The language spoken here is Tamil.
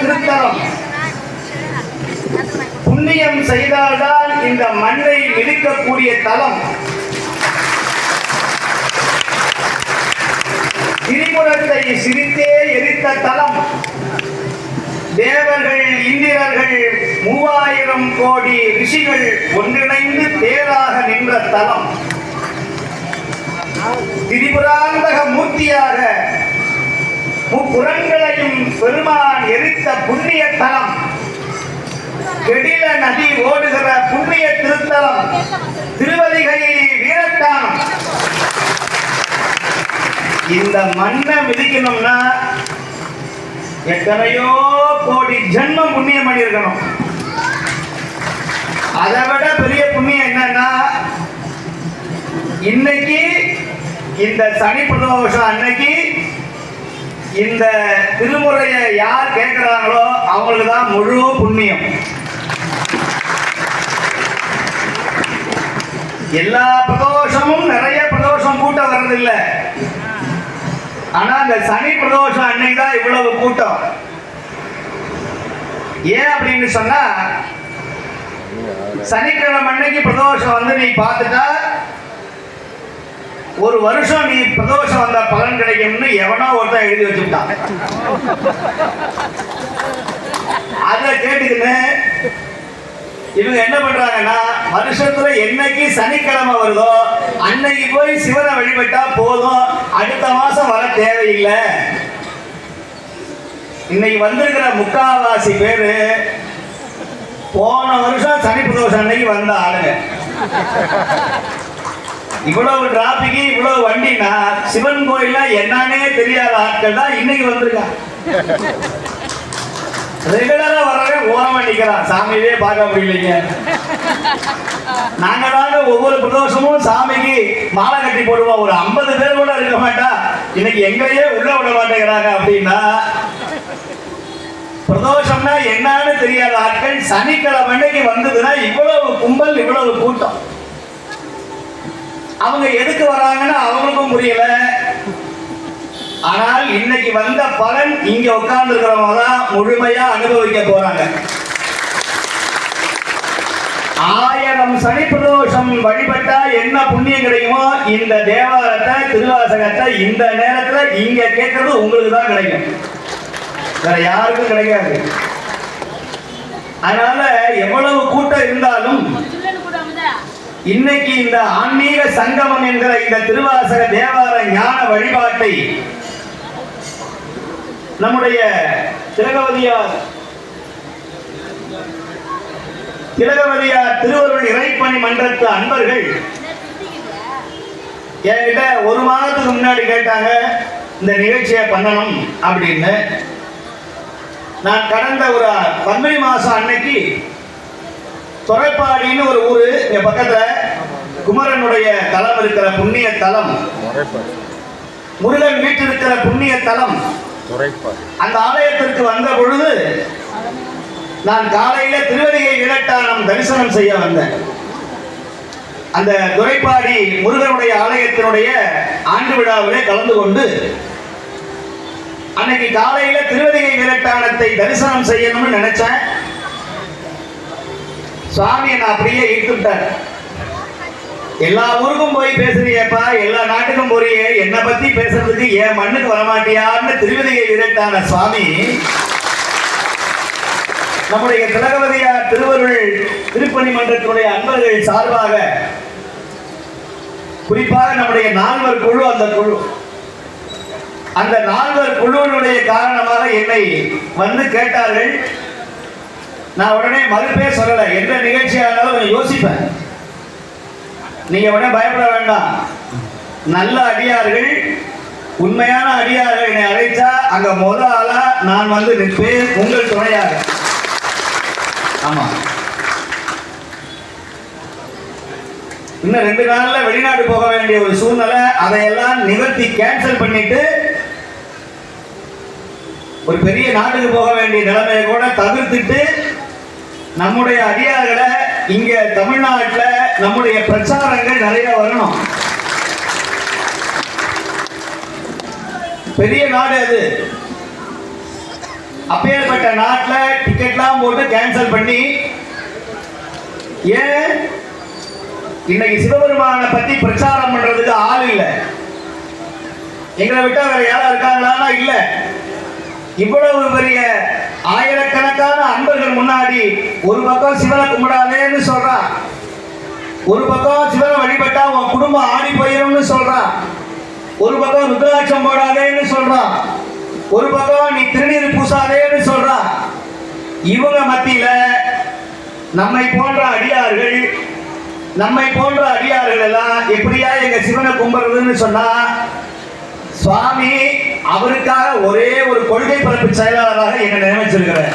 திருத்தலம். புண்ணியம் செய்தால்தான் இந்த மண்ணை மிதிக்கக்கூடிய தலம். திரிபுரத்தை சிரித்தே எரித்த தலம். தேவர்கள், இந்திரர்கள், 3000 கோடி ரிஷிகள் ஒன்றிணைந்து தேராக நின்ற தலம். திரிபுராந்தக மூர்த்தியாக முப்புறங்களையும் பெருமான் எரித்த புண்ணிய தலம். கெடில நதி ஓடுகிற புண்ணிய திருத்தலம் திருவதிகை வீரத்தானம். இந்த மண்ணை மிதிக்கணும்னா எத்தனையோ கோடி ஜென்மம் புண்ணியம் பண்ணியிருக்கணும். அதை விட பெரிய புண்ணியம் என்னன்னா, இன்னைக்கு இந்த சனி பிரதோஷம் அன்னைக்கு இந்த திருமுறையை யார் கேட்கிறாங்களோ அவங்களுக்கு தான் முழு புண்ணியம். எல்லா பிரதோஷமும் நிறைய பிரதோஷம் கூட்டம் வர்றதில்லை. ஆனா இந்த சனி பிரதோஷம் அன்னைக்கு தான் இவ்வளவு கூட்டம். ஏன் அப்படின்னு சொன்னா, சனிக்கிழமை அன்னைக்கு பிரதோஷம் வந்து நீ பார்த்துட்டா ஒரு வருஷம் நீ பிரதோஷம் வந்த பலன் கிடைக்கும்னு எவனோ ஒருத்தன் எழுதி வச்சுட்டான். அதை கேட்டுக்கின்னு இவங்க என்ன பண்றாங்கன்னா, வருஷத்துல என்னைக்கு சனிக்கிழமை வருதோ அன்னைக்கு போய் சிவனை வழிபட்டா போதும், அடுத்த மாசம் வர தேவையில்லை. இன்னைக்கு வந்திருக்கிற முக்காவாசி பேரு போன வருஷம் சனி பிரதோஷம் அன்னைக்கு வந்த ஆளுங்க. இவ்வளவு டிராபிக், இவ்வளவு வண்டினா சிவன் கோயில என்னன்னே தெரியாத ஆட்கள் தான் இன்னைக்கு வந்திருக்காங்க. ரெகுலரா வர்றவங்க ஓரமா நிக்கிறான், சாமியே பார்க்க முடியலைங்க. நாங்க தாங்க ஒவ்வொரு பிரதோஷமும் சாமிக்கு மாலை கட்டி போடுவோம். ஒரு 50 பேர் கூட இருக்க மாட்டா, இன்னைக்கு எங்களையே உள்ள விட மாட்டேங்கிறாங்க. அப்படின்னா பிரதோஷம்னா என்னன்னு தெரியாத ஆட்கள் சனிக்கிழமை அன்னைக்கு வந்ததுன்னா இவ்வளவு கும்பல், இவ்வளவு கூட்டம். அவங்க எதுக்கு வராங்கன்னு அவங்களுக்கும் புரியல. ஆனால் இன்னைக்கு வந்த பலன் இங்க உட்கார்ந்து இருக்கிறவங்க தான் முழுமையா அனுபவிக்க போறாங்க. 1000 சனி பிரதோஷம் வழிபட்டா என்ன புண்ணியம் கிடைக்குமோ இந்த தேவாரத்தை, திருவாசகத்தை இந்த நேரத்துல இங்க கேட்கறது உங்களுக்கு தான் கிடைக்கும், வேற யாருக்கும் கிடைக்காது. அதனால எவ்வளவு கூட்டம் இருந்தாலும் இன்னைக்கு இந்த ஆன்மீக சங்கமம் என்கிற இந்த திருவாசக தேவார ஞான வழிபாட்டை நம்முடைய திலகவதியார் திருவருள் இறைப்பணி மன்றத்து அன்பர்கள் என்கிட்ட 1 மாதத்துக்கு முன்னாடி கேட்டாங்க, இந்த நிகழ்ச்சியை பண்ணணும் அப்படின்னு. நான் கடந்த ஒரு பங்குனி மாசம் அன்னைக்கு துறைப்பாடின்னு ஒரு ஊரு இங்க பக்கத்துல குமரனுடைய தலம் இருக்கிற புண்ணிய தலம், முருகன் வீட்டு இருக்கிற புண்ணிய தலம், அந்த ஆலயத்திற்கு வந்த பொழுது நான் காலையில திருவதிகை வீரட்டானம் தரிசனம் செய்ய வந்தேன். அந்த துறைப்பாடி முருகனுடைய ஆலயத்தினுடைய ஆண்டு விழாவிலே கலந்து கொண்டு அன்னைக்கு காலையில திருவதிகை வீரட்டானத்தை தரிசனம் செய்யணும்னு நினைச்சேன். சுவாமியை நான் அப்படியே ஈர்த்துட்டார். எல்லா ஊருக்கும் போய் பேசுறியப்பா, எல்லா நாட்டுக்கும் போறியே, என்னை பத்தி பேசுறதுக்கு என் மண்ணுக்கு வரமாட்டியான்னு திருவதிகை வீரட்டான சுவாமி நம்முடைய திலகவதியார் திருவருள் திருப்பணி மன்றத்தினுடைய அன்பர்கள் சார்பாக, குறிப்பாக நம்முடைய 4 குழு, அந்த 4 குழுவினுடைய காரணமாக என்னை வந்து கேட்டார்கள். நான் உடனே மறுப்பே சொல்லலை. எந்த நிகழ்ச்சியானாலும் யோசிப்பேன். நீங்க உடனே பயப்பட வேண்டாம். நல்ல அடியார்கள், உண்மையான அடியார்கள் என்னை அழைத்தா அங்க முதல் ஆளா நான் வந்து நிற்பேன், உங்கள் துணையாக. ஆமா, இன்னும் 2 நாள்ல வெளிநாடு போக வேண்டிய ஒரு சூழ்நிலை, அதையெல்லாம் நிவர்த்தி கேன்சல் பண்ணிட்டு ஒரு பெரிய நாட்டுக்கு போக வேண்டிய நிலைமையை கூட தவிர்த்துட்டு நம்முடைய அடியார்களை இங்க தமிழ்நாட்டில் நம்முடைய பிரச்சாரங்கள் நிறைய வரணும். பெரிய நாடு அது. அப்பேற்பட்ட நாட்டில் டிக்கெட்லாம் போட்டு கேன்சல் பண்ணி ஏன் இன்னைக்கு சிவபெருமானை பத்தி பிரச்சாரம் பண்றதுக்கு ஆள் இல்லை. எங்களை விட்டா வேற யாரா இருக்காங்களா? இல்ல. இவ்வளவு பெரிய ஆயிரக்கணக்கான அன்பர்கள் முன்னாடி ஒரு பக்கம் சிவனை கும்பிடாதேன்னு சொல்றான், ஒரு பக்கம் சிவனை வழிபட்டா உன் குடும்பம் ஆடி போயிரும்னு சொல்றான், ஒரு பக்கம் ருத்ராட்சம் போடாதேன்னு சொல்றான், ஒரு பக்கம் நீ திருநீர் பூசாதேன்னு சொல்றான். இவங்க மத்தியில நம்மை போன்ற அடியார்கள் எல்லாம் எப்படியா எங்க சிவனை கும்பிடுறதுன்னு சொன்னா, சுவாமி அவருக்காக ஒரே ஒரு கொள்கை பரப்பு செயலாளராக என்ன நியமிச்சிருக்கிறேன்.